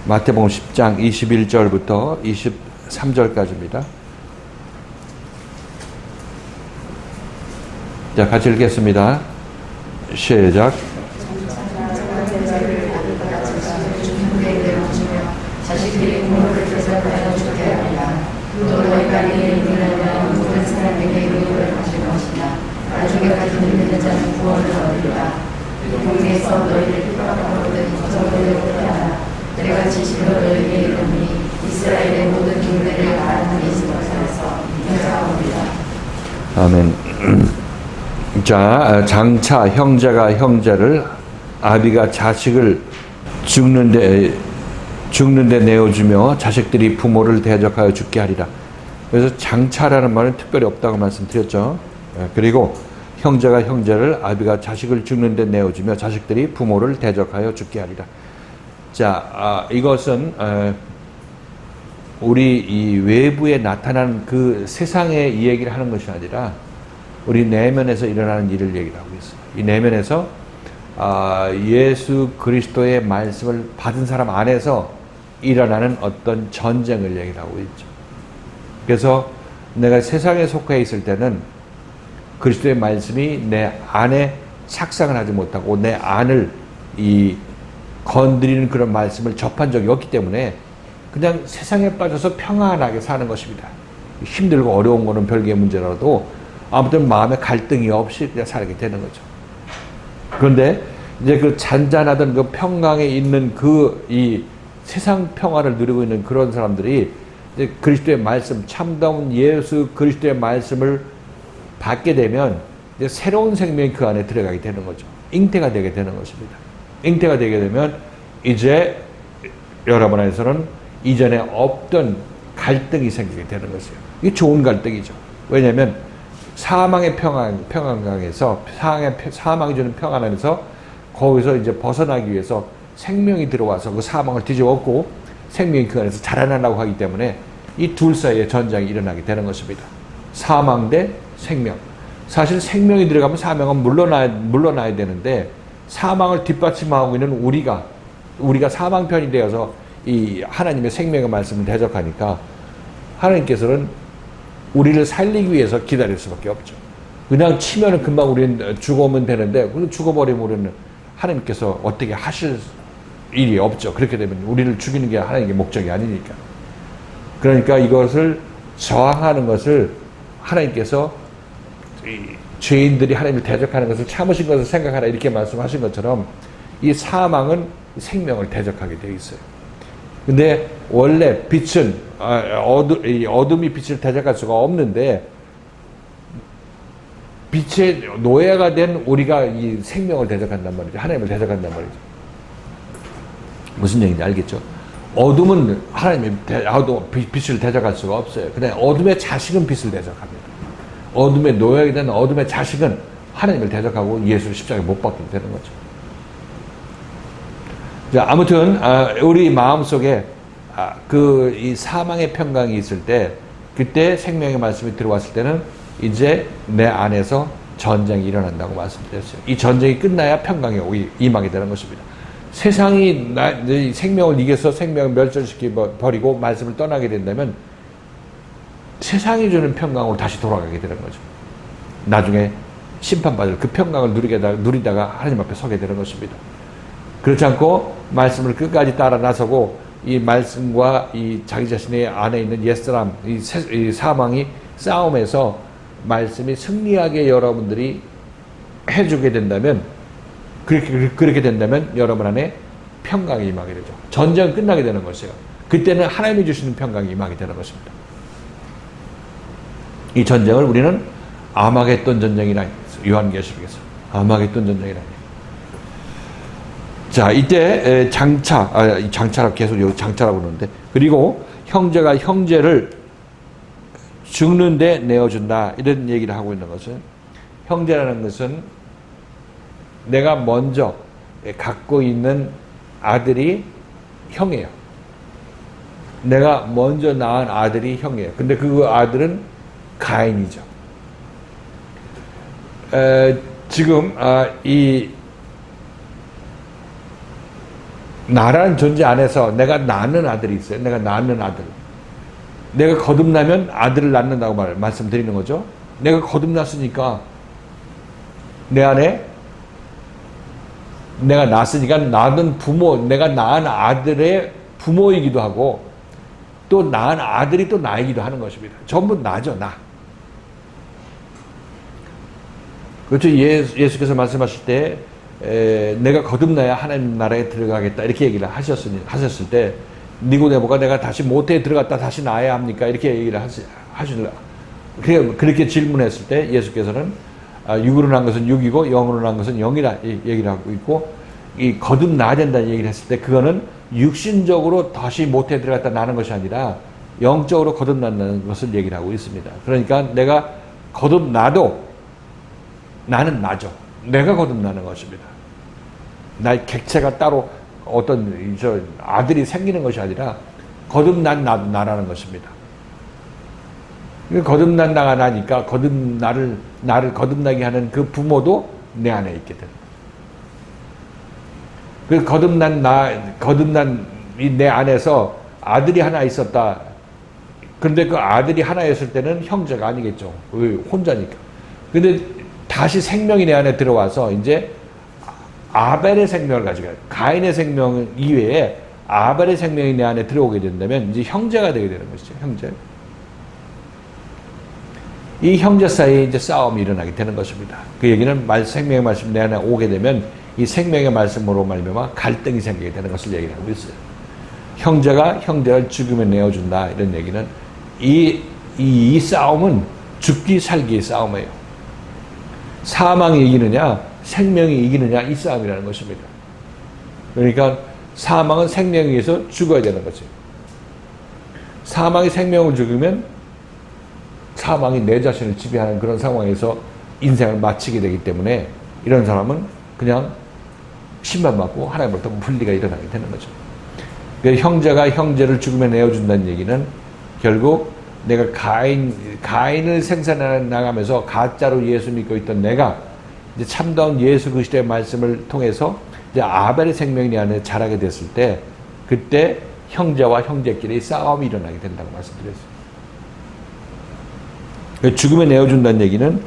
마태복음 10장 21절부터 23절까지입니다. 자, 같이 읽겠습니다. 시작. 자식들이 부모를 대접하여 주게 하리라. 또 너희가 이에 믿으면 모든 사람에게 의를 가질 것이다. 나중에까지 믿는 자는 구원을 얻으리라. 이 동네에서 너희를 핍박하거든 너희를 피하라. 내가 진실로 너희에게 이르노니 이스라엘의 모든 흉내를 아는 이 곳에서 인정하오리라. 아멘. 자, 장차 형제가 형제를, 아비가 자식을 죽는데 내어주며 자식들이 부모를 대적하여 죽게 하리라. 그래서 장차라는 말은 특별히 없다고 말씀드렸죠. 그리고 형제가 형제를, 아비가 자식을 죽는데 내어주며 자식들이 부모를 대적하여 죽게 하리라. 자, 이것은 우리 이 외부에 나타나는 그 세상의 이 얘기를 하는 것이 아니라 우리 내면에서 일어나는 일을 얘기를 하고 있어요. 이 내면에서 예수 그리스도의 말씀을 받은 사람 안에서 일어나는 어떤 전쟁을 얘기를 하고 있죠. 그래서 내가 세상에 속해 있을 때는 그리스도의 말씀이 내 안에 착상을 하지 못하고 내 안을 건드리는 그런 말씀을 접한 적이 없기 때문에 그냥 세상에 빠져서 평안하게 사는 것입니다. 힘들고 어려운 거는 별개의 문제라도 아무튼 마음에 갈등이 없이 그냥 살게 되는 거죠. 그런데 이제 그 잔잔하던 그 평강에 있는 이 세상 평화를 누리고 있는 그런 사람들이 이제 그리스도의 말씀, 참다운 예수 그리스도의 말씀을 받게 되면 이제 새로운 생명이 그 안에 들어가게 되는 거죠. 잉태가 되게 되는 것입니다. 잉태가 되게 되면 이제 여러분 안에서는 이전에 없던 갈등이 생기게 되는 것이에요. 이게 좋은 갈등이죠. 왜냐하면 사망의 평안강에서 사망이 주는 평안 안에서 거기서 이제 벗어나기 위해서 생명이 들어와서 그 사망을 뒤집어엎고 생명이 그 안에서 자라나려고 하기 때문에 이 둘 사이에 전쟁이 일어나게 되는 것입니다. 사망 대 생명. 사실 생명이 들어가면 사망은 물러나야 되는데 사망을 뒷받침하고 있는 우리가 사망편이 되어서 이 하나님의 생명의 말씀을 대적하니까 하나님께서는 우리를 살리기 위해서 기다릴 수밖에 없죠. 그냥 치면은 금방 우리는 죽으면 되는데, 죽어버리면 우리는 하나님께서 어떻게 하실 일이 없죠. 그렇게 되면 우리를 죽이는 게 하나님의 목적이 아니니까. 그러니까 이것을 저항하는 것을 하나님께서 죄인들이 하나님을 대적하는 것을 참으신 것을 생각하라 이렇게 말씀하신 것처럼 이 사망은 생명을 대적하게 되어 있어요. 근데 원래 빛은 어둠이 빛을 대적할 수가 없는데 빛의 노예가 된 우리가 이 생명을 대적한단 말이죠. 하나님을 대적한단 말이죠. 무슨 얘기인지 알겠죠? 어둠은 빛을 대적할 수가 없어요. 근데 어둠의 자식은 빛을 대적합니다. 어둠의 노예가 된 어둠의 자식은 하나님을 대적하고 예수를 십자가에 못 박게 되는 거죠. 자, 아무튼 우리 마음속에 이 사망의 평강이 있을 때, 그때 생명의 말씀이 들어왔을 때는 이제 내 안에서 전쟁이 일어난다고 말씀드렸어요. 이 전쟁이 끝나야 평강이 임하게 되는 것입니다. 세상이 생명을 이겨서 생명을 멸절시켜 버리고 말씀을 떠나게 된다면 세상이 주는 평강으로 다시 돌아가게 되는 거죠. 나중에 심판받을 그 평강을 누리다가 하나님 앞에 서게 되는 것입니다. 그렇지 않고 말씀을 끝까지 따라 나서고 이 말씀과 이 자기 자신의 안에 있는 옛사람, 이 사망이 싸움에서 말씀이 승리하게 여러분들이 해주게 된다면, 그렇게 된다면 여러분 안에 평강이 임하게 되죠. 전쟁은 끝나게 되는 것이에요. 그때는 하나님이 주시는 평강이 임하게 되는 것입니다. 이 전쟁을 우리는 아마겟돈 전쟁이라 했어요. 요한계시록에서 아마겟돈 전쟁이라 해요. 자, 이때 장차라고 계속 장차라고 그러는데, 그리고 형제가 형제를 죽는데 내어준다 이런 얘기를 하고 있는 것은, 형제라는 것은 내가 먼저 갖고 있는 아들이 형이에요. 내가 먼저 낳은 아들이 형이에요. 근데 그 아들은 가인이죠. 지금 나라는 존재 안에서 내가 낳는 아들이 있어요. 내가 낳는 아들. 내가 거듭나면 아들을 낳는다고 말씀드리는 거죠. 내가 거듭났으니까 내 안에 내가 낳았으니까 낳은 부모, 내가 낳은 아들의 부모이기도 하고 또 낳은 아들이 또 나이기도 하는 것입니다. 전부 나죠, 나. 그렇죠. 예수께서 말씀하실 때 내가 거듭나야 하나님 나라에 들어가겠다 이렇게 얘기를 하셨을 때 니고데모가 내가 다시 모태에 들어갔다 다시 나야 합니까? 이렇게 얘기를 하실라. 그렇게 질문했을 때 예수께서는 육으로 난 것은 육이고 영으로 난 것은 영이라 얘기를 하고 있고 이 거듭나야 된다는 얘기를 했을 때 그거는 육신적으로 다시 모태에 들어갔다 나는 것이 아니라 영적으로 거듭난다는 것을 얘기를 하고 있습니다. 그러니까 내가 거듭나도 나는 나죠. 내가 거듭나는 것입니다. 나의 객체가 따로 어떤 아들이 생기는 것이 아니라 거듭난 나라는 것입니다. 거듭난 나가 나니까 나를 거듭나게 하는 그 부모도 내 안에 있게 됩니다. 그 거듭난 내 안에서 아들이 하나 있었다. 그런데 그 아들이 하나였을 때는 형제가 아니겠죠. 혼자니까. 근데 다시 생명이 내 안에 들어와서 이제 아벨의 생명을 가지고 가인의 생명 이외에 아벨의 생명이 내 안에 들어오게 된다면 이제 형제가 되게 되는 것이죠. 형제. 이 형제 사이에 이제 싸움이 일어나게 되는 것입니다. 그 얘기는 생명의 말씀 내 안에 오게 되면 이 생명의 말씀으로 말미암아 갈등이 생기게 되는 것을 얘기하고 있어요. 형제가 형제를 죽음에 내어준다 이런 얘기는 이 싸움은 죽기 살기의 싸움이에요. 사망이 이기느냐 생명이 이기느냐 이 싸움이라는 것입니다. 그러니까 사망은 생명에 의해서 죽어야 되는 거죠. 사망이 생명을 죽이면 사망이 내 자신을 지배하는 그런 상황에서 인생을 마치게 되기 때문에 이런 사람은 그냥 심판받고 하나님으로부터 분리가 일어나게 되는 거죠. 그러니까 형제가 형제를 죽음에 내어준다는 얘기는 결국 내가 가인을 생산해 나가면서 가짜로 예수 믿고 있던 내가 이제 참다운 예수 그리스도의 말씀을 통해서 이제 아벨의 생명이 내 안에 자라게 됐을 때 그때 형제와 형제끼리 싸움이 일어나게 된다고 말씀드렸어요. 죽음에 내어준다는 얘기는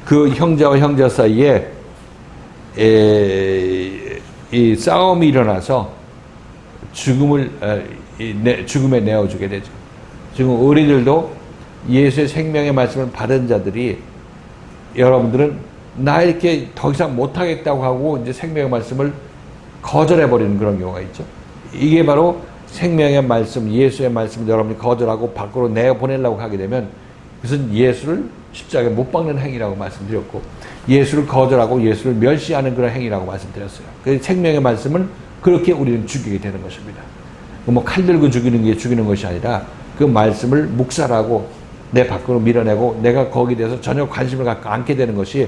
그 형제와 형제 사이에 이 싸움이 일어나서 죽음에 내어주게 되죠. 지금 우리들도 예수의 생명의 말씀을 받은 자들이 여러분들은 나 이렇게 더 이상 못하겠다고 하고 이제 생명의 말씀을 거절해버리는 그런 경우가 있죠. 이게 바로 생명의 말씀, 예수의 말씀을 여러분이 거절하고 밖으로 내보내려고 하게 되면 그것은 예수를 십자가에 못 박는 행위라고 말씀드렸고 예수를 거절하고 예수를 멸시하는 그런 행위라고 말씀드렸어요. 그 생명의 말씀을 그렇게 우리는 죽이게 되는 것입니다. 뭐 칼 들고 죽이는 게 죽이는 것이 아니라 그 말씀을 묵살하고 내 밖으로 밀어내고 내가 거기에 대해서 전혀 관심을 갖지 않게 되는 것이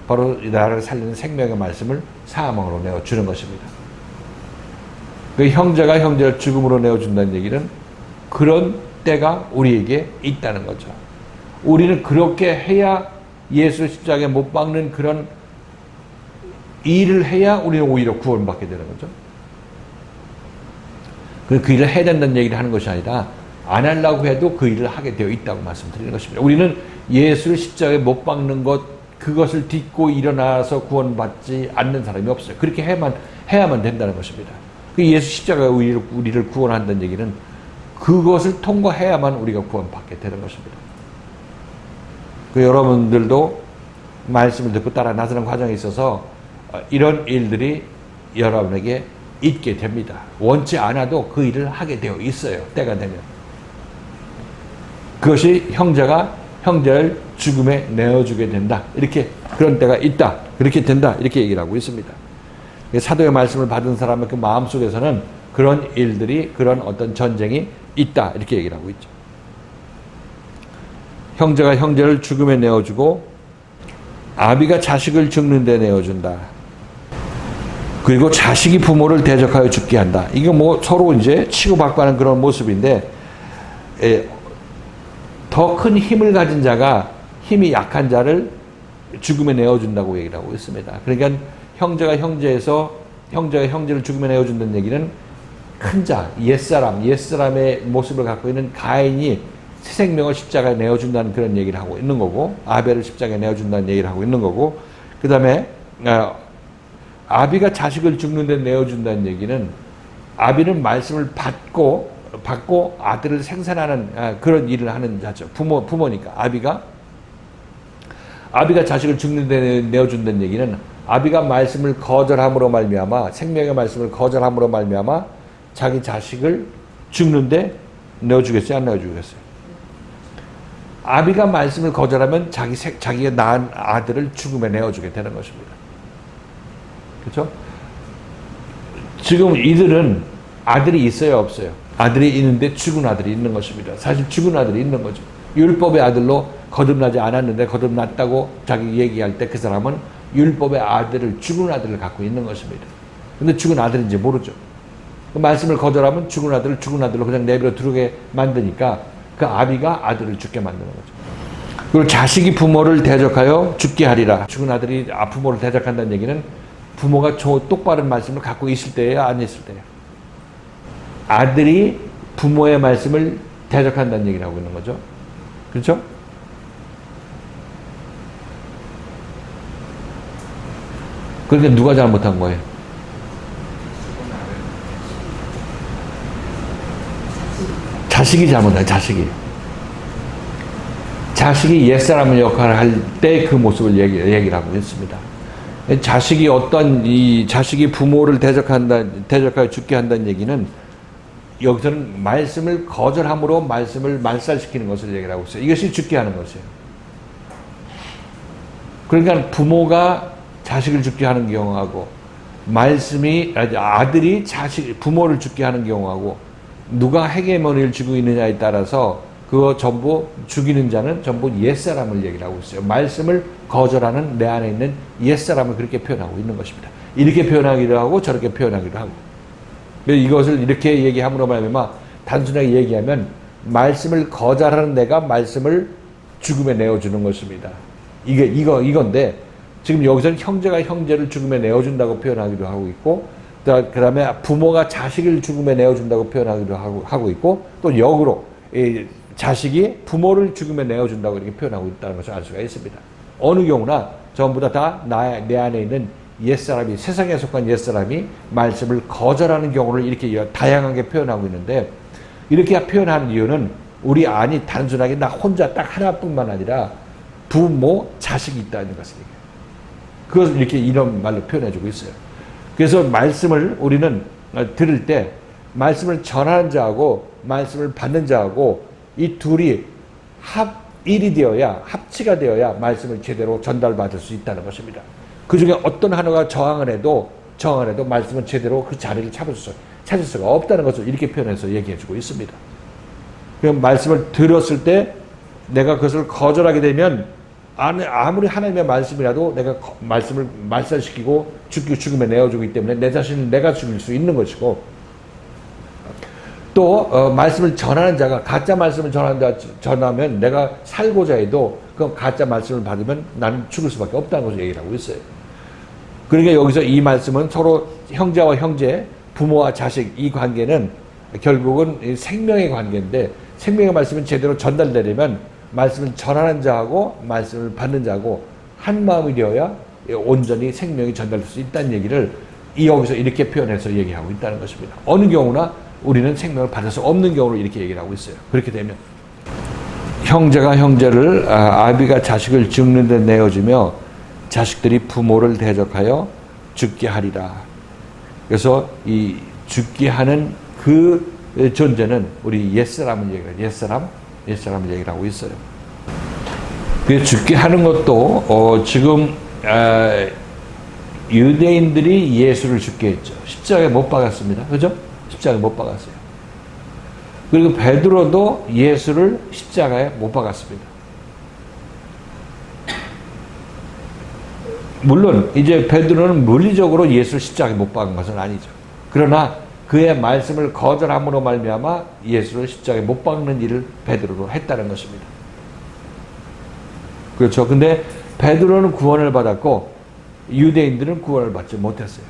바로 나를 살리는 생명의 말씀을 사망으로 내어주는 것입니다. 그 형제가 형제를 죽음으로 내어준다는 얘기는 그런 때가 우리에게 있다는 거죠. 우리는 그렇게 해야 예수 십자가에 못 박는 그런 일을 해야 우리는 오히려 구원받게 되는 거죠. 그 일을 해야 된다는 얘기를 하는 것이 아니라 안 하려고 해도 그 일을 하게 되어 있다고 말씀드리는 것입니다. 우리는 예수를 십자가에 못 박는 것 그것을 딛고 일어나서 구원받지 않는 사람이 없어요. 그렇게 해야만 된다는 것입니다. 그 예수 십자가가 우리를 구원한다는 얘기는 그것을 통과해야만 우리가 구원받게 되는 것입니다. 그 여러분들도 말씀을 듣고 따라 나서는 과정에 있어서 이런 일들이 여러분에게 있게 됩니다. 원치 않아도 그 일을 하게 되어 있어요. 때가 되면. 그것이 형제가 형제를 죽음에 내어주게 된다. 이렇게 그런 때가 있다. 그렇게 된다. 이렇게 얘기를 하고 있습니다. 사도의 말씀을 받은 사람의 그 마음속에서는 그런 일들이 그런 어떤 전쟁이 있다. 이렇게 얘기를 하고 있죠. 형제가 형제를 죽음에 내어주고 아비가 자식을 죽는 데 내어준다. 그리고 자식이 부모를 대적하여 죽게 한다. 이거 뭐 서로 이제 치고받고 하는 그런 모습인데 더 큰 힘을 가진 자가 힘이 약한 자를 죽음에 내어준다고 얘기를 하고 있습니다. 그러니까 형제가 형제를 죽음에 내어준다는 얘기는 큰 자, 옛사람의 모습을 갖고 있는 가인이 새 생명을 십자가에 내어준다는 그런 얘기를 하고 있는 거고, 아벨을 십자가에 내어준다는 얘기를 하고 있는 거고, 그 다음에 아비가 자식을 죽는 데 내어준다는 얘기는 아비는 말씀을 받고 아들을 생산하는 그런 일을 하는 자죠. 부모니까. 아비가 자식을 죽는 데 내어준다는 얘기는 아비가 말씀을 거절함으로 말미암아, 생명의 말씀을 거절함으로 말미암아 자기 자식을 죽는데 내어주겠어요? 안 내어주겠어요? 아비가 말씀을 거절하면 자기가 낳은 아들을 죽음에 내어주게 되는 것입니다. 그렇죠? 지금 이들은 아들이 있어요, 없어요? 아들이 있는데 죽은 아들이 있는 것입니다. 사실 죽은 아들이 있는 거죠. 율법의 아들로 거듭나지 않았는데 거듭났다고 자기 얘기할 때 그 사람은 율법의 아들을, 죽은 아들을 갖고 있는 것입니다. 근데 죽은 아들인지 모르죠. 그 말씀을 거절하면 죽은 아들을 죽은 아들로 그냥 내버려 두게 만드니까 그 아비가 아들을 죽게 만드는 거죠. 그리고 자식이 부모를 대적하여 죽게 하리라. 죽은 아들이 부모를 대적한다는 얘기는 부모가 똑바른 말씀을 갖고 있을 때예요, 안 있을 때예요? 아들이 부모의 말씀을 대적한다는 얘기를 하고 있는 거죠. 그렇죠? 그러니까 누가 잘못한 거예요? 자식이 잘못한, 자식이 옛사람의 역할을 할 때 그 모습을 얘기를 하고 있습니다. 자식이 부모를 대적하여 죽게 한다는 얘기는 여기서는 말씀을 거절함으로 말씀을 말살시키는 것을 얘기를 하고 있어요. 이것이 죽게 하는 것이에요. 그러니까 부모가 자식을 죽게 하는 경우하고, 아들이 부모를 죽게 하는 경우하고, 누가 헤게모니를 쥐고 있느냐에 따라서 그거 전부 죽이는 자는 전부 옛사람을 얘기를 하고 있어요. 말씀을 거절하는 내 안에 있는 옛사람을 그렇게 표현하고 있는 것입니다. 이렇게 표현하기도 하고 저렇게 표현하기도 하고. 이것을 이렇게 얘기함으로 말미암아 단순하게 얘기하면 말씀을 거절하는 내가 말씀을 죽음에 내어주는 것입니다. 이건데 지금 여기서는 형제가 형제를 죽음에 내어준다고 표현하기도 하고 있고, 그 다음에 부모가 자식을 죽음에 내어준다고 표현하기도 하고 있고, 또 역으로 자식이 부모를 죽음에 내어준다고 이렇게 표현하고 있다는 것을 알 수가 있습니다. 어느 경우나 전부 다 내 안에 있는 옛사람이, 세상에 속한 옛사람이 말씀을 거절하는 경우를 이렇게 다양하게 표현하고 있는데, 이렇게 표현하는 이유는 우리 안이 단순하게 나 혼자 딱 하나뿐만 아니라 부모, 자식이 있다는 것을 얘기해요. 그것을 이렇게 이런 말로 표현해주고 있어요. 그래서 말씀을 우리는 들을 때 말씀을 전하는 자하고 말씀을 받는 자하고 이 둘이 합치가 되어야 말씀을 제대로 전달받을 수 있다는 것입니다. 그 중에 어떤 하나가 저항을 해도 말씀은 제대로 그 자리를 찾을 수가 없다는 것을 이렇게 표현해서 얘기해주고 있습니다. 그럼 말씀을 들었을 때 내가 그것을 거절하게 되면 아무리 하나님의 말씀이라도 내가 말씀을 말살시키고 죽음에 내어주기 때문에 내 자신을 내가 죽일 수 있는 것이고, 또 말씀을 전하는 자가 가짜 말씀을 전하면 내가 살고자 해도 그 가짜 말씀을 받으면 나는 죽을 수밖에 없다는 것을 얘기를 하고 있어요. 그러니까 여기서 이 말씀은 서로 형제와 형제, 부모와 자식, 이 관계는 결국은 생명의 관계인데, 생명의 말씀은 제대로 전달되려면 말씀을 전하는 자하고 말씀을 받는 자하고 한 마음이 되어야 온전히 생명이 전달될 수 있다는 얘기를 여기서 이렇게 표현해서 얘기하고 있다는 것입니다. 어느 경우나 우리는 생명을 받을 수 없는 경우를 이렇게 얘기를 하고 있어요. 그렇게 되면 형제가 형제를, 아비가 자식을 죽는 데 내어주며 자식들이 부모를 대적하여 죽게 하리라. 그래서 이 죽게 하는 그 존재는 우리 옛사람을 얘기해요. 옛사람을 얘기를 하고 있어요. 그 죽게 하는 것도 지금 유대인들이 예수를 죽게 했죠. 십자가에 못 박았습니다. 그죠? 십자가에 못 박았어요. 그리고 베드로도 예수를 십자가에 못 박았습니다. 물론 이제 베드로는 물리적으로 예수를 십자가에 못 박은 것은 아니죠. 그러나 그의 말씀을 거절함으로 말미암아 예수를 십자가에 못 박는 일을 베드로로 했다는 것입니다. 그렇죠. 근데 베드로는 구원을 받았고 유대인들은 구원을 받지 못했어요.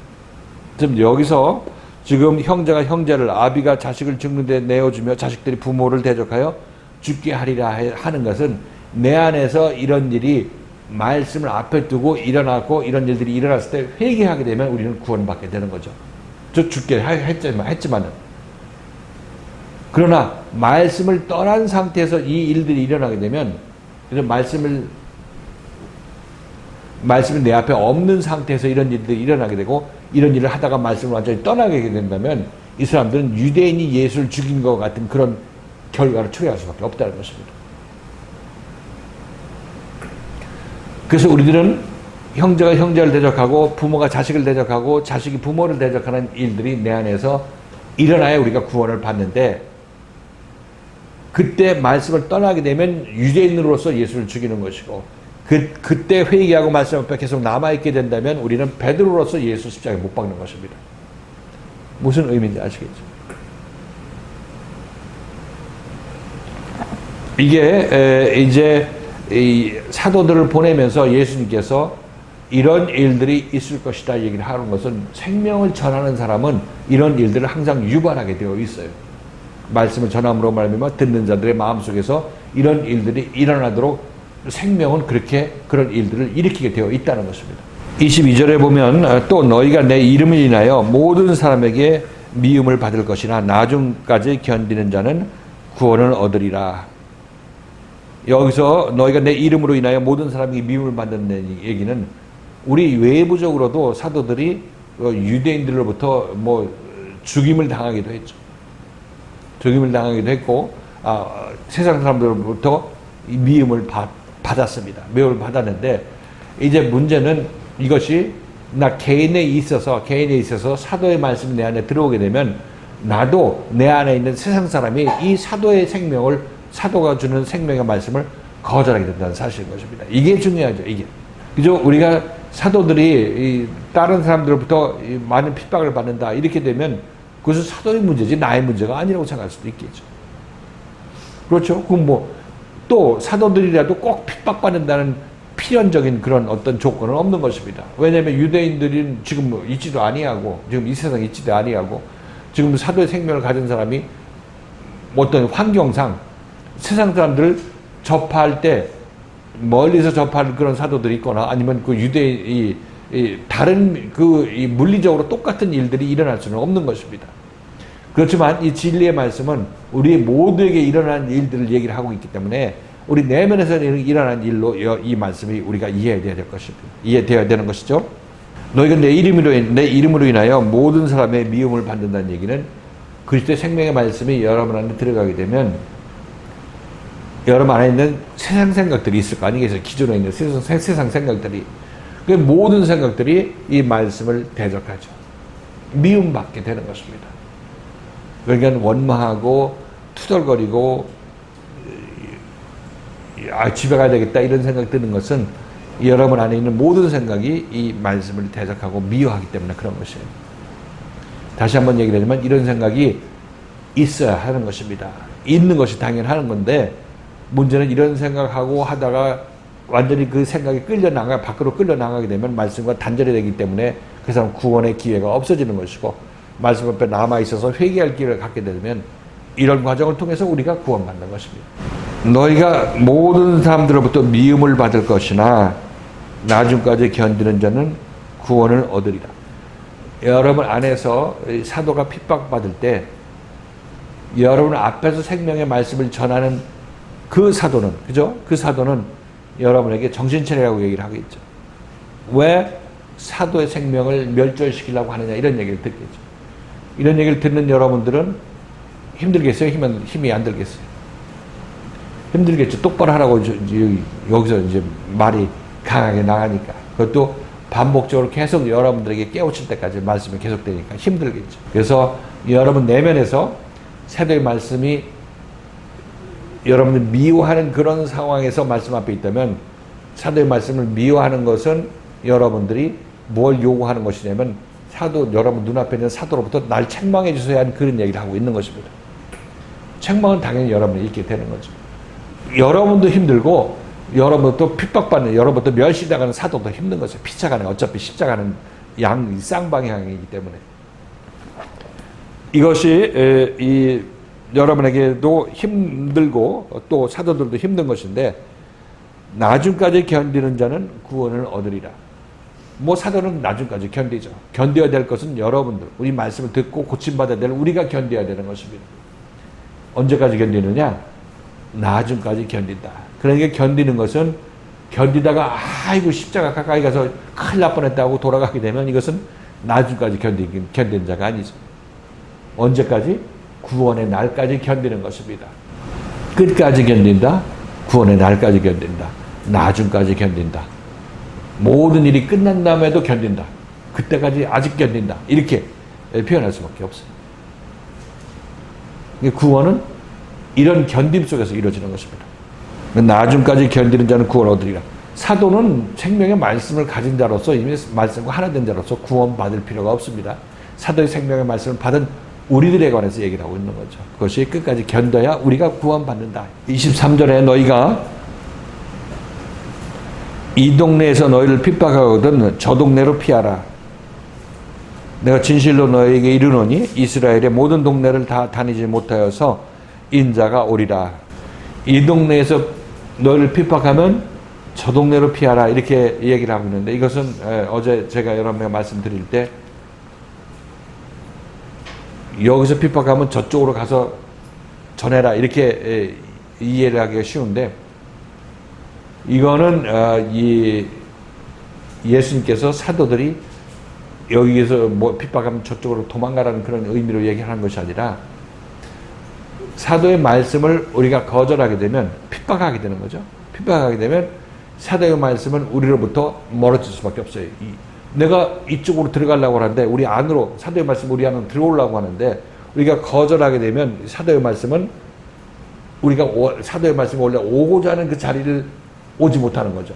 지금 여기서 지금 형제가 형제를, 아비가 자식을 죽는데 내어주며 자식들이 부모를 대적하여 죽게 하리라 하는 것은 내 안에서 이런 일이 말씀을 앞에 두고 일어나고 이런 일들이 일어났을 때 회개하게 되면 우리는 구원받게 되는 거죠. 저 죽게 했지만은. 그러나 말씀을 떠난 상태에서 이 일들이 일어나게 되면, 말씀을 내 앞에 없는 상태에서 이런 일들이 일어나게 되고, 이런 일을 하다가 말씀을 완전히 떠나게 된다면 이 사람들은 유대인이 예수를 죽인 것 같은 그런 결과를 초래할 수밖에 없다는 것입니다. 그래서 우리들은 형제가 형제를 대적하고 부모가 자식을 대적하고 자식이 부모를 대적하는 일들이 내 안에서 일어나야 우리가 구원을 받는데, 그때 말씀을 떠나게 되면 유대인으로서 예수를 죽이는 것이고, 그때 회개하고 말씀 앞에 계속 남아있게 된다면 우리는 베드로로서 예수 십자가에 못 박는 것입니다. 무슨 의미인지 아시겠죠? 이게 이제 이 사도들을 보내면서 예수님께서 이런 일들이 있을 것이다 얘기를 하는 것은, 생명을 전하는 사람은 이런 일들을 항상 유발하게 되어 있어요. 말씀을 전함으로 말미암아 듣는 자들의 마음속에서 이런 일들이 일어나도록 생명은 그렇게 그런 일들을 일으키게 되어 있다는 것입니다. 22절에 보면 또 너희가 내 이름을 인하여 모든 사람에게 미움을 받을 것이나 나중까지 견디는 자는 구원을 얻으리라. 여기서 너희가 내 이름으로 인하여 모든 사람에게 미움을 받는 얘기는, 우리 외부적으로도 사도들이 유대인들로부터 죽임을 당하기도 했죠. 죽임을 당하기도 했고, 세상 사람들로부터 미움을 받았습니다. 미움을 받았는데, 이제 문제는 이것이 개인에 있어서 사도의 말씀이 내 안에 들어오게 되면, 나도 내 안에 있는 세상 사람이 이 사도의 생명을, 사도가 주는 생명의 말씀을 거절하게 된다는 사실인 것입니다. 이게 중요하죠. 이게. 그죠? 우리가 사도들이 다른 사람들로부터 많은 핍박을 받는다 이렇게 되면 그것은 사도의 문제지 나의 문제가 아니라고 생각할 수도 있겠죠. 그렇죠? 그럼 또 사도들이라도 꼭 핍박받는다는 필연적인 그런 어떤 조건은 없는 것입니다. 왜냐하면 유대인들은 지금 있지도 아니하고, 지금 이 세상에 있지도 아니하고, 지금 사도의 생명을 가진 사람이 어떤 환경상 세상 사람들을 접할 때 멀리서 접할 그런 사도들이 있거나, 아니면 그 다른 이 물리적으로 똑같은 일들이 일어날 수는 없는 것입니다. 그렇지만 이 진리의 말씀은 우리 모두에게 일어난 일들을 얘기를 하고 있기 때문에 우리 내면에서 일어난 일로 이 말씀이 우리가 이해되어야 될 것입니다. 이해되어야 되는 것이죠. 너희가 내 이름으로 인하여 모든 사람의 미움을 받는다는 얘기는, 그리스도의 생명의 말씀이 여러분 안에 들어가게 되면 여러분 안에 있는 세상 생각들이 있을 거 아니겠어요? 기존에 있는 세상 생각들이. 그 모든 생각들이 이 말씀을 대적하죠. 미움받게 되는 것입니다. 그러니까 원망하고 투덜거리고 집에 가야 되겠다 이런 생각 드는 것은 여러분 안에 있는 모든 생각이 이 말씀을 대적하고 미워하기 때문에 그런 것이에요. 다시 한번 얘기를 하지만 이런 생각이 있어야 하는 것입니다. 있는 것이 당연한 건데, 문제는 이런 생각하고 하다가 완전히 그 생각이 밖으로 끌려나가게 되면 말씀과 단절이 되기 때문에 그 사람 구원의 기회가 없어지는 것이고, 말씀 앞에 남아있어서 회개할 기회를 갖게 되면 이런 과정을 통해서 우리가 구원받는 것입니다. 너희가 모든 사람들로부터 미움을 받을 것이나 나중까지 견디는 자는 구원을 얻으리라. 여러분 안에서 사도가 핍박받을 때 여러분 앞에서 생명의 말씀을 전하는 그 사도는, 그죠? 그 사도는 여러분에게 정신차리라고 얘기를 하고 있죠. 왜 사도의 생명을 멸절시키려고 하느냐 이런 얘기를 듣겠죠. 이런 얘기를 듣는 여러분들은 힘들겠어요? 힘이 안 들겠어요? 힘들겠죠. 똑바로 하라고 여기서 이제 말이 강하게 나가니까. 그것도 반복적으로 계속 여러분들에게 깨우칠 때까지 말씀이 계속되니까 힘들겠죠. 그래서 여러분 내면에서 사도의 말씀이 여러분들 미워하는 그런 상황에서 말씀 앞에 있다면, 사도의 말씀을 미워하는 것은 여러분들이 뭘 요구하는 것이냐면, 여러분 눈앞에 있는 사도로부터 날 책망해 주셔야 하는 그런 얘기를 하고 있는 것입니다. 책망은 당연히 여러분이 있게 되는 거죠. 여러분도 힘들고, 여러분도 핍박받는, 여러분도 멸시당하는 사도도 힘든 거죠. 피차가는 어차피 십자가는 쌍방향이기 때문에. 이것이 여러분에게도 힘들고 또 사도들도 힘든 것인데 나중까지 견디는 자는 구원을 얻으리라. 뭐 사도는 나중까지 견디죠. 견뎌야 될 것은 여러분들, 우리 말씀을 듣고 고침받아야 될 우리가 견뎌야 되는 것입니다. 언제까지 견디느냐? 나중까지 견딘다. 그러니까 견디는 것은 견디다가 아이고 십자가 가까이 가서 큰일 날 뻔했다고 돌아가게 되면 이것은 나중까지 견딘 자가 아니죠. 언제까지? 구원의 날까지 견디는 것입니다. 끝까지 견딘다. 구원의 날까지 견딘다. 나중까지 견딘다. 모든 일이 끝난 다음에도 견딘다. 그때까지 아직 견딘다. 이렇게 표현할 수밖에 없어요. 구원은 이런 견딤 속에서 이루어지는 것입니다. 나중까지 견디는 자는 구원 얻으리라. 사도는 생명의 말씀을 가진 자로서 이미 말씀과 하나 된 자로서 구원받을 필요가 없습니다. 사도의 생명의 말씀을 받은 우리들에 관해서 얘기를 하고 있는 거죠. 그것이 끝까지 견뎌야 우리가 구원받는다. 23절에 너희가 이 동네에서 너희를 핍박하거든 저 동네로 피하라. 내가 진실로 너희에게 이르노니 이스라엘의 모든 동네를 다 다니지 못하여서 인자가 오리라. 이 동네에서 너희를 핍박하면 저 동네로 피하라. 이렇게 얘기를 하고 있는데 이것은 어제 제가 여러분에게 말씀드릴 때 여기서 핍박하면 저쪽으로 가서 전해라. 이렇게 이해를 하기가 쉬운데 이거는 예수님께서 사도들이 여기에서 뭐 핍박하면 저쪽으로 도망가라는 그런 의미로 얘기하는 것이 아니라 사도의 말씀을 우리가 거절하게 되면 핍박하게 되는 거죠. 핍박하게 되면 사도의 말씀은 우리로부터 멀어질 수밖에 없어요. 내가 이쪽으로 들어가려고 하는데 우리 안으로 사도의 말씀 우리 안으로 들어오려고 하는데 우리가 거절하게 되면 사도의 말씀은 우리가 사도의 말씀이 원래 오고자 하는 그 자리를 오지 못하는 거죠.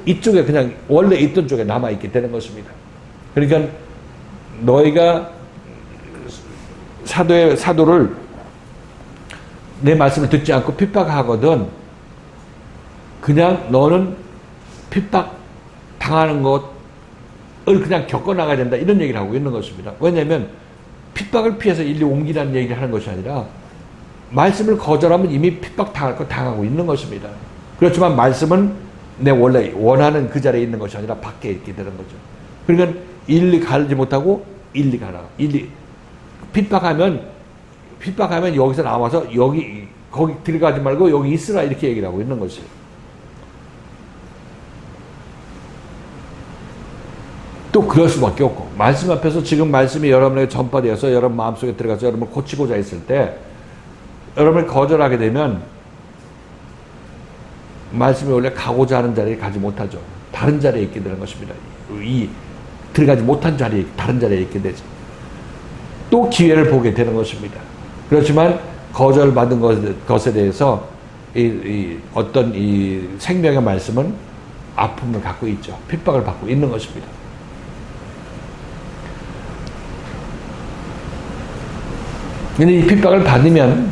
이쪽에 그냥 원래 있던 쪽에 남아있게 되는 것입니다. 그러니까 너희가 사도를 내 말씀을 듣지 않고 핍박하거든 그냥 너는 핍박 당하는 것을 그냥 겪어나가야 된다 이런 얘기를 하고 있는 것입니다. 왜냐하면 핍박을 피해서 일리 옮기라는 얘기를 하는 것이 아니라 말씀을 거절하면 이미 핍박 당할 거 당하고 있는 것입니다. 그렇지만 말씀은 내 원래 원하는 그 자리에 있는 것이 아니라 밖에 있게 되는 거죠. 그러니까 일리 가지 못하고 일리 가라. 핍박하면 여기서 나와서 거기 들어가지 말고 여기 있으라 이렇게 얘기를 하고 있는 것이에요. 또 그럴 수밖에 없고 말씀 앞에서 지금 말씀이 여러분에게 전파되어서 여러분 마음속에 들어가서 여러분을 고치고자 했을 때 여러분을 거절하게 되면 말씀이 원래 가고자 하는 자리에 가지 못하죠. 다른 자리에 있게 되는 것입니다. 들어가지 못한 자리에 다른 자리에 있게 되죠. 또 기회를 보게 되는 것입니다. 그렇지만 거절받은 것에 대해서 어떤 생명의 말씀은 아픔을 갖고 있죠. 핍박을 받고 있는 것입니다. 근데 이 핍박을 받으면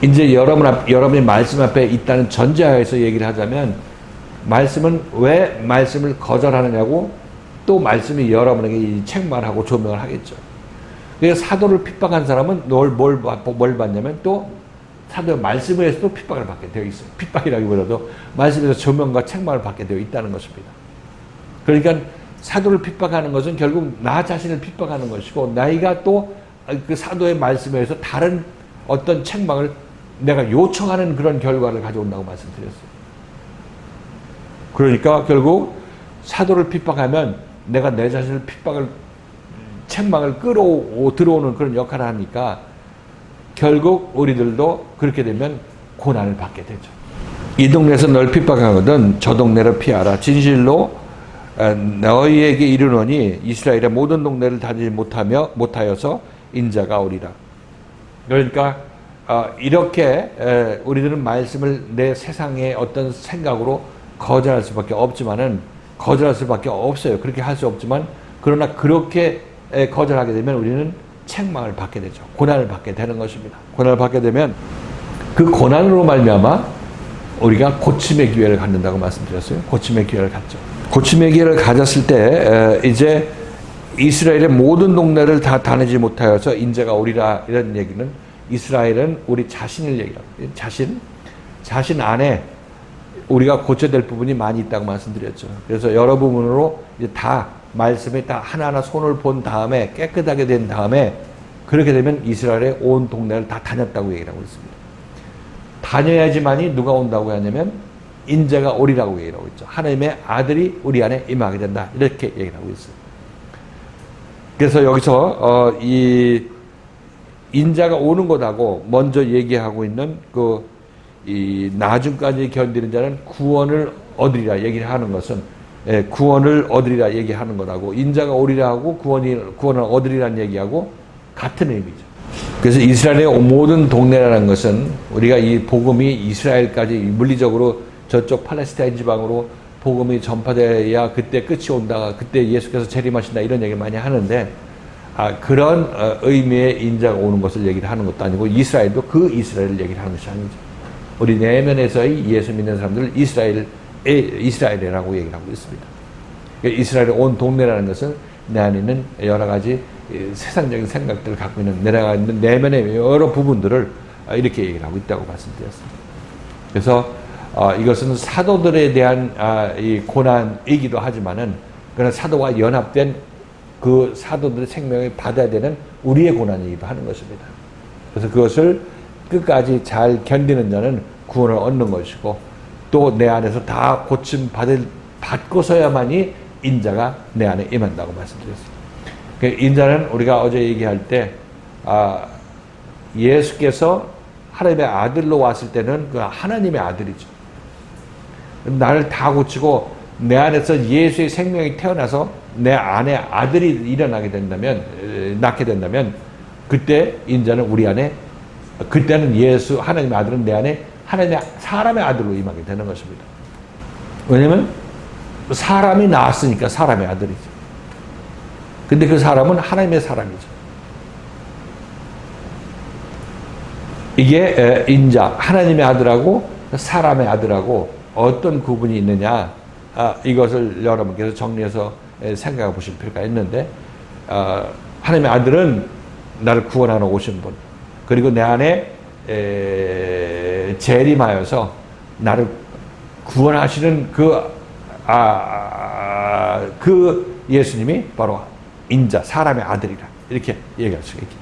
이제 여러분이 말씀 앞에 있다는 전제하에서 얘기를 하자면 말씀은 왜 말씀을 거절하느냐고 또 말씀이 여러분에게 이 책망하고 조명을 하겠죠. 그래서 사도를 핍박한 사람은 뭘 받냐면 또 사도의 말씀에서도 핍박을 받게 되어 있어요. 핍박이라기보다도 말씀에서 조명과 책망을 받게 되어 있다는 것입니다. 그러니까 사도를 핍박하는 것은 결국 나 자신을 핍박하는 것이고 나이가 또 그 사도의 말씀에서 다른 어떤 책망을 내가 요청하는 그런 결과를 가져온다고 말씀드렸어요. 그러니까 결국 사도를 핍박하면 내가 내 자신을 책망을 들어오는 그런 역할을 하니까 결국 우리들도 그렇게 되면 고난을 받게 되죠. 이 동네에서 널 핍박하거든 저 동네를 피하라. 진실로 너희에게 이르노니 이스라엘의 모든 동네를 다니지 못하여서 인자가 오리라. 그러니까 이렇게 우리들은 말씀을 내 세상의 어떤 생각으로 거절할 수밖에 없어요. 그렇게 할 수 없지만 그러나 그렇게 거절하게 되면 우리는 책망을 받게 되죠. 고난을 받게 되는 것입니다. 고난을 받게 되면 그 고난으로 말미암아 우리가 고침의 기회를 갖는다고 말씀드렸어요. 고침의 기회를 갖죠. 고침의 기회를 가졌을 때 이제 이스라엘의 모든 동네를 다 다니지 못하여서 인자가 오리라 이런 얘기는 이스라엘은 우리 자신을 얘기하고 자신 안에 우리가 고쳐야 될 부분이 많이 있다고 말씀드렸죠. 그래서 여러 부분으로 이제 다 말씀에 다 하나하나 손을 본 다음에 깨끗하게 된 다음에 그렇게 되면 이스라엘의 온 동네를 다 다녔다고 얘기를 하고 있습니다. 다녀야지만이 누가 온다고 하냐면 인자가 오리라고 얘기를 하고 있죠. 하나님의 아들이 우리 안에 임하게 된다. 이렇게 얘기를 하고 있어요. 그래서 여기서 이 인자가 오는 것하고 먼저 얘기하고 있는 이 나중까지 견디는 자는 구원을 얻으리라 얘기를 하는 것은 구원을 얻으리라 얘기하는 것하고 인자가 오리라 하고 구원을 얻으리라는 얘기하고 같은 의미죠. 그래서 이스라엘의 모든 동네라는 것은 우리가 이 복음이 이스라엘까지 물리적으로 저쪽 팔레스타인 지방으로 복음이 전파돼야 그때 끝이 온다. 그때 예수께서 재림하신다. 이런 얘기 많이 하는데 그런 의미의 인자가 오는 것을 얘기를 하는 것도 아니고 이스라엘도 그 이스라엘을 얘기를 하는 것이 아니죠. 우리 내면에서의 예수 믿는 사람들을 이스라엘이라고 얘기를 하고 있습니다. 그러니까 이스라엘의 온 동네라는 것은 내 안에 있는 여러 가지 세상적인 생각들을 갖고 있는 내가 있는 내면의 여러 부분들을 이렇게 얘기를 하고 있다고 말씀드렸습니다. 그래서 이것은 사도들에 대한 이 고난이기도 하지만은 그러나 사도와 연합된 그 사도들의 생명을 받아야 되는 우리의 고난이기도 하는 것입니다. 그래서 그것을 끝까지 잘 견디는 자는 구원을 얻는 것이고 또 내 안에서 다 고침 받고서야만이 인자가 내 안에 임한다고 말씀드렸습니다. 그 인자는 우리가 어제 얘기할 때 예수께서 하나님의 아들로 왔을 때는 그 하나님의 아들이죠. 나를 다 고치고 내 안에서 예수의 생명이 태어나서 내 안에 아들이 일어나게 된다면 낳게 된다면 그때 인자는 우리 안에 그때는 예수 하나님의 아들은 내 안에 하나님의 사람의 아들로 임하게 되는 것입니다. 왜냐하면 사람이 낳았으니까 사람의 아들이죠. 근데 그 사람은 하나님의 사람이죠. 이게 인자 하나님의 아들하고 사람의 아들하고 어떤 구분이 있느냐 이것을 여러분께서 정리해서 생각해 보실 필요가 있는데 하나님의 아들은 나를 구원하러 오신 분 그리고 내 안에 재림하여서 나를 구원하시는 그 예수님이 바로 인자 사람의 아들이라 이렇게 얘기할 수가 있겠죠.